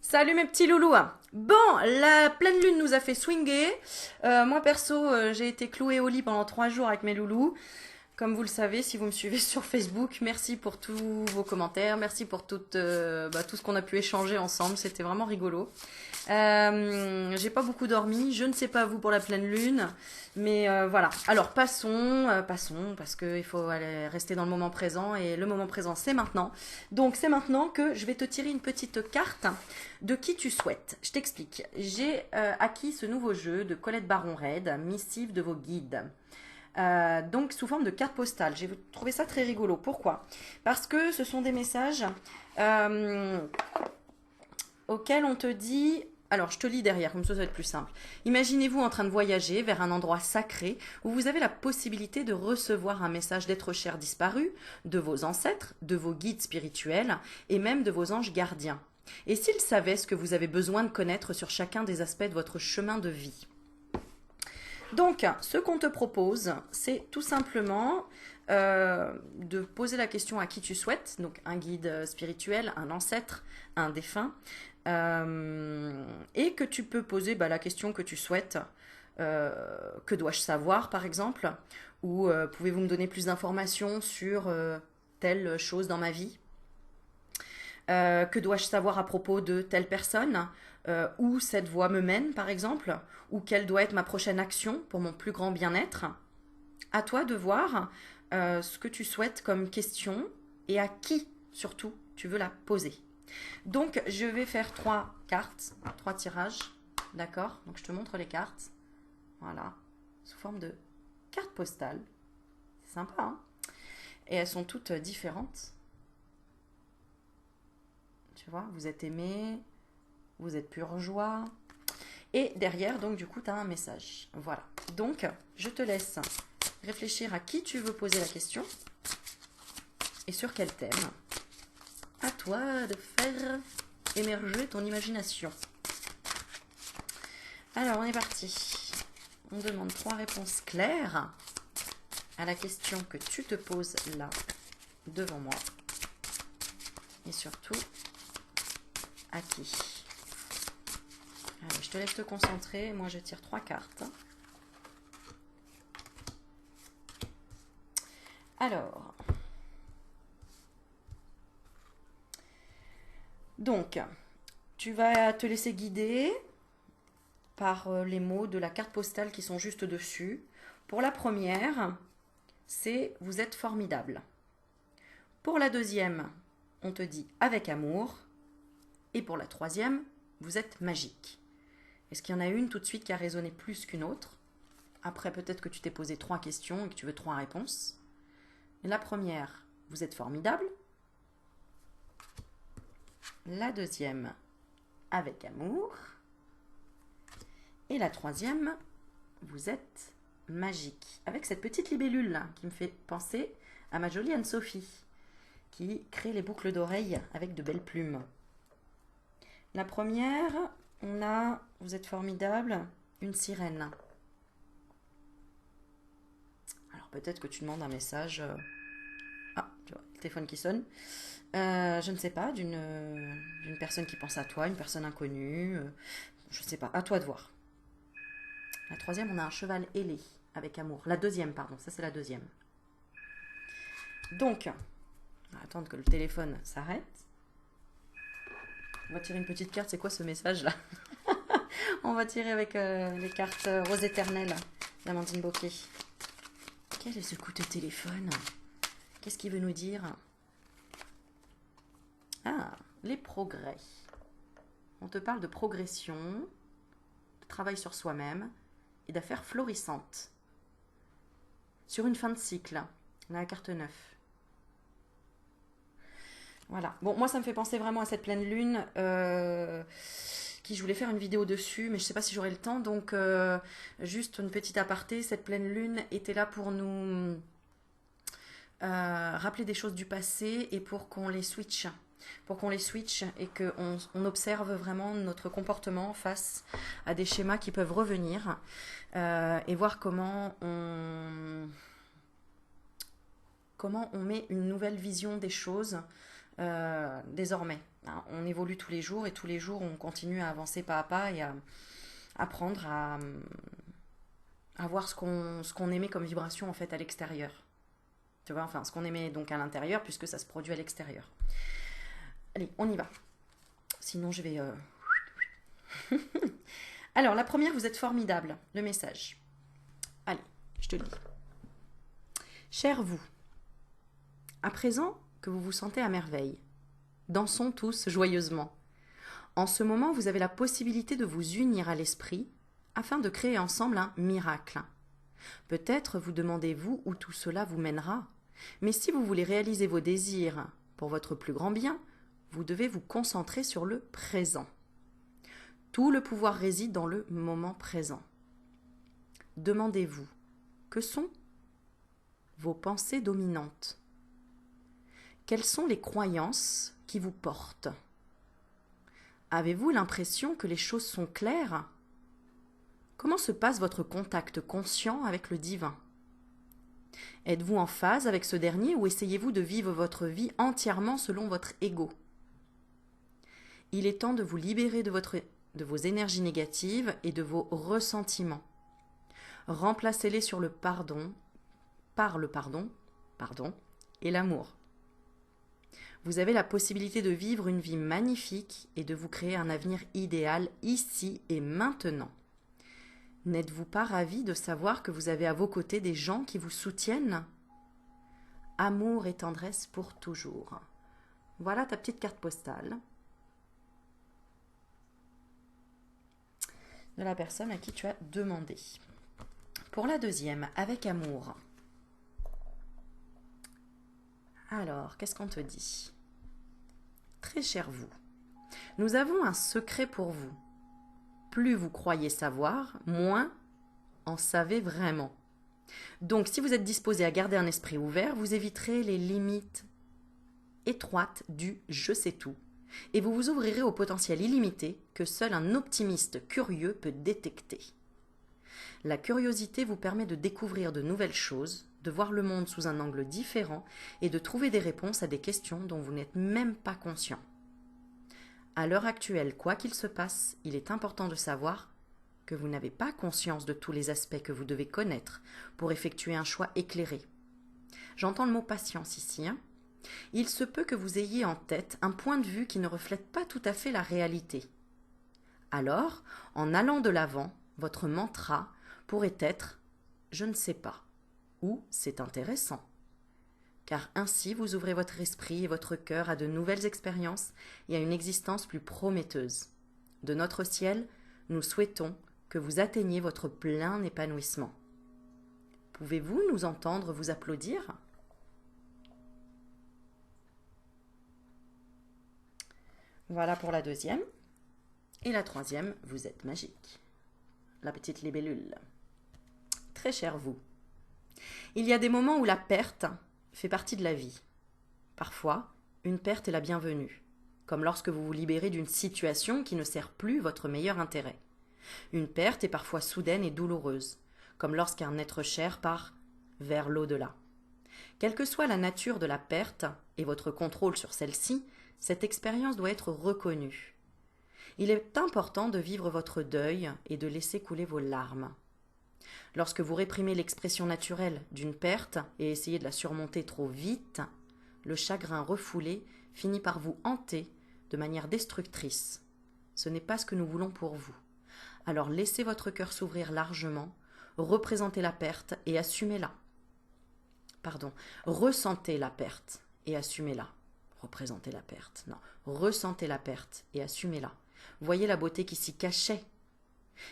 Salut mes petits loulous. Bon, la pleine lune nous a fait swinger. Moi perso, j'ai été clouée au lit pendant 3 jours avec mes loulous. Comme vous le savez, si vous me suivez sur Facebook, merci pour tous vos commentaires, merci pour tout ce qu'on a pu échanger ensemble. C'était vraiment rigolo. J'ai pas beaucoup dormi, je ne sais pas vous pour la pleine lune, mais voilà. Alors passons, parce qu'il faut aller rester dans le moment présent, et le moment présent c'est maintenant. Donc c'est maintenant que je vais te tirer une petite carte de qui tu souhaites. Je t'explique. J'ai acquis ce nouveau jeu de Colette Baron-Red, Missive de vos guides. Donc sous forme de carte postale. J'ai trouvé ça très rigolo. Pourquoi? Parce que ce sont des messages euh, auxquels on te dit... Alors, je te lis derrière, comme ça va être plus simple. Imaginez-vous en train de voyager vers un endroit sacré où vous avez la possibilité de recevoir un message d'êtres chers disparus, de vos ancêtres, de vos guides spirituels et même de vos anges gardiens. Et s'ils savaient ce que vous avez besoin de connaître sur chacun des aspects de votre chemin de vie. Donc, ce qu'on te propose, c'est tout simplement de poser la question à qui tu souhaites, donc un guide spirituel, un ancêtre, un défunt, et que tu peux poser la question que tu souhaites. Que dois-je savoir, par exemple, ou pouvez-vous me donner plus d'informations sur telle chose dans ma vie? Que dois-je savoir à propos de telle personne? Où cette voie me mène, par exemple? Ou quelle doit être ma prochaine action pour mon plus grand bien-être? À toi de voir ce que tu souhaites comme question et à qui, surtout, tu veux la poser. Donc, je vais faire 3 cartes, 3 tirages. D'accord? Donc, je te montre les cartes. Voilà. Sous forme de carte postale. C'est sympa, hein? Et elles sont toutes différentes. Tu vois, vous êtes aimé, vous êtes pure joie. Et derrière, donc, du coup, tu as un message. Voilà. Donc, je te laisse réfléchir à qui tu veux poser la question et sur quel thème. À toi de faire émerger ton imagination. Alors, on est parti. On demande 3 réponses claires à la question que tu te poses là, devant moi. Et surtout, à qui? Allez, je te laisse te concentrer. Moi, je tire 3 cartes. Alors, donc, tu vas te laisser guider par les mots de la carte postale qui sont juste dessus. Pour la première, c'est vous êtes formidable. Pour la deuxième, on te dit avec amour. Et pour la troisième, vous êtes magique. Est-ce qu'il y en a une tout de suite qui a résonné plus qu'une autre? Après, peut-être que tu t'es posé 3 questions et que tu veux 3 réponses. La première, vous êtes formidable. La deuxième, avec amour. Et la troisième, vous êtes magique. Avec cette petite libellule là, qui me fait penser à ma jolie Anne-Sophie, qui crée les boucles d'oreilles avec de belles plumes. La première, on a, vous êtes formidable, une sirène. Alors peut-être que tu demandes un message. Ah, tu vois, le téléphone qui sonne. Je ne sais pas, d'une personne qui pense à toi, une personne inconnue. Je ne sais pas, à toi de voir. La troisième, on a un cheval ailé, avec amour. La deuxième, pardon, ça c'est la deuxième. Donc, on va attendre que le téléphone s'arrête. On va tirer une petite carte, c'est quoi ce message là? On va tirer avec les cartes rose éternelle d'Amandine Bocquet. Quel est ce coup de téléphone? Qu'est-ce qu'il veut nous dire? Ah, les progrès. On te parle de progression, de travail sur soi-même et d'affaires florissantes. Sur une fin de cycle, on a la carte 9. Voilà. Bon, moi, ça me fait penser vraiment à cette pleine lune qui je voulais faire une vidéo dessus, mais je ne sais pas si j'aurai le temps. Donc, juste une petite aparté. Cette pleine lune était là pour nous rappeler des choses du passé et pour qu'on les switch. Pour qu'on les switch et qu'on observe vraiment notre comportement face à des schémas qui peuvent revenir et voir comment on met une nouvelle vision des choses désormais. Hein. On évolue tous les jours et tous les jours on continue à avancer pas à pas et à apprendre à voir ce qu'on aimait comme vibration en fait à l'extérieur. Tu vois, enfin ce qu'on aimait donc à l'intérieur puisque ça se produit à l'extérieur. Allez, on y va. Sinon je vais... Alors la première, vous êtes formidable, le message. Allez, je te lis. Cher vous, à présent que vous vous sentez à merveille, dansons tous joyeusement. En ce moment, vous avez la possibilité de vous unir à l'esprit afin de créer ensemble un miracle. Peut-être vous demandez-vous où tout cela vous mènera, mais si vous voulez réaliser vos désirs pour votre plus grand bien, vous devez vous concentrer sur le présent. Tout le pouvoir réside dans le moment présent. Demandez-vous, que sont vos pensées dominantes? Quelles sont les croyances qui vous portent? Avez-vous l'impression que les choses sont claires? Comment se passe votre contact conscient avec le divin? Êtes-vous en phase avec ce dernier ou essayez-vous de vivre votre vie entièrement selon votre ego? Il est temps de vous libérer de vos énergies négatives et de vos ressentiments. Remplacez-les sur le pardon, par le pardon et l'amour. Vous avez la possibilité de vivre une vie magnifique et de vous créer un avenir idéal ici et maintenant. N'êtes-vous pas ravi de savoir que vous avez à vos côtés des gens qui vous soutiennent? Amour et tendresse pour toujours. Voilà ta petite carte postale de la personne à qui tu as demandé. Pour la deuxième, avec amour. Alors, qu'est-ce qu'on te dit? Très cher vous, nous avons un secret pour vous. Plus vous croyez savoir, moins en savez vraiment. Donc, si vous êtes disposé à garder un esprit ouvert, vous éviterez les limites étroites du « je sais tout » et vous vous ouvrirez au potentiel illimité que seul un optimiste curieux peut détecter. La curiosité vous permet de découvrir de nouvelles choses, de voir le monde sous un angle différent et de trouver des réponses à des questions dont vous n'êtes même pas conscient. À l'heure actuelle, quoi qu'il se passe, il est important de savoir que vous n'avez pas conscience de tous les aspects que vous devez connaître pour effectuer un choix éclairé. J'entends le mot patience ici. Il se peut que vous ayez en tête un point de vue qui ne reflète pas tout à fait la réalité. Alors, en allant de l'avant, votre mantra pourrait être « je ne sais pas » ou « c'est intéressant ». Car ainsi vous ouvrez votre esprit et votre cœur à de nouvelles expériences et à une existence plus prometteuse. De notre ciel, nous souhaitons que vous atteigniez votre plein épanouissement. Pouvez-vous nous entendre vous applaudir? Voilà pour la deuxième. Et la troisième, vous êtes magique. La petite libellule. Très cher vous. Il y a des moments où la perte fait partie de la vie. Parfois, une perte est la bienvenue, comme lorsque vous vous libérez d'une situation qui ne sert plus votre meilleur intérêt. Une perte est parfois soudaine et douloureuse, comme lorsqu'un être cher part vers l'au-delà. Quelle que soit la nature de la perte et votre contrôle sur celle-ci, cette expérience doit être reconnue. Il est important de vivre votre deuil et de laisser couler vos larmes. Lorsque vous réprimez l'expression naturelle d'une perte et essayez de la surmonter trop vite, le chagrin refoulé finit par vous hanter de manière destructrice. Ce n'est pas ce que nous voulons pour vous. Alors laissez votre cœur s'ouvrir largement, représentez la perte et assumez-la. Ressentez la perte et assumez-la. Représentez la perte, non. Ressentez la perte et assumez-la. Voyez la beauté qui s'y cachait,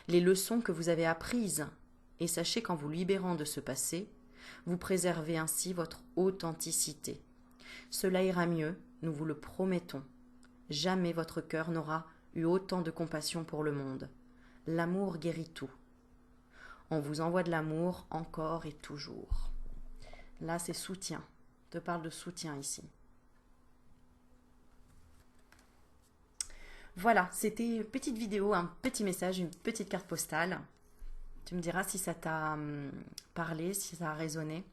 les leçons que vous avez apprises, et sachez qu'en vous libérant de ce passé, vous préservez ainsi votre authenticité. Cela ira mieux, nous vous le promettons. Jamais votre cœur n'aura eu autant de compassion pour le monde. L'amour guérit tout. On vous envoie de l'amour encore et toujours. Là, c'est soutien. Je te parle de soutien ici. Voilà, c'était une petite vidéo, un petit message, une petite carte postale. Tu me diras si ça t'a parlé, si ça a résonné.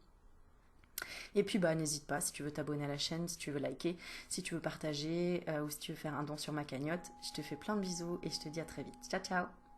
Et puis bah n'hésite pas si tu veux t'abonner à la chaîne, si tu veux liker, si tu veux partager ou si tu veux faire un don sur ma cagnotte. Je te fais plein de bisous et je te dis à très vite. Ciao ciao.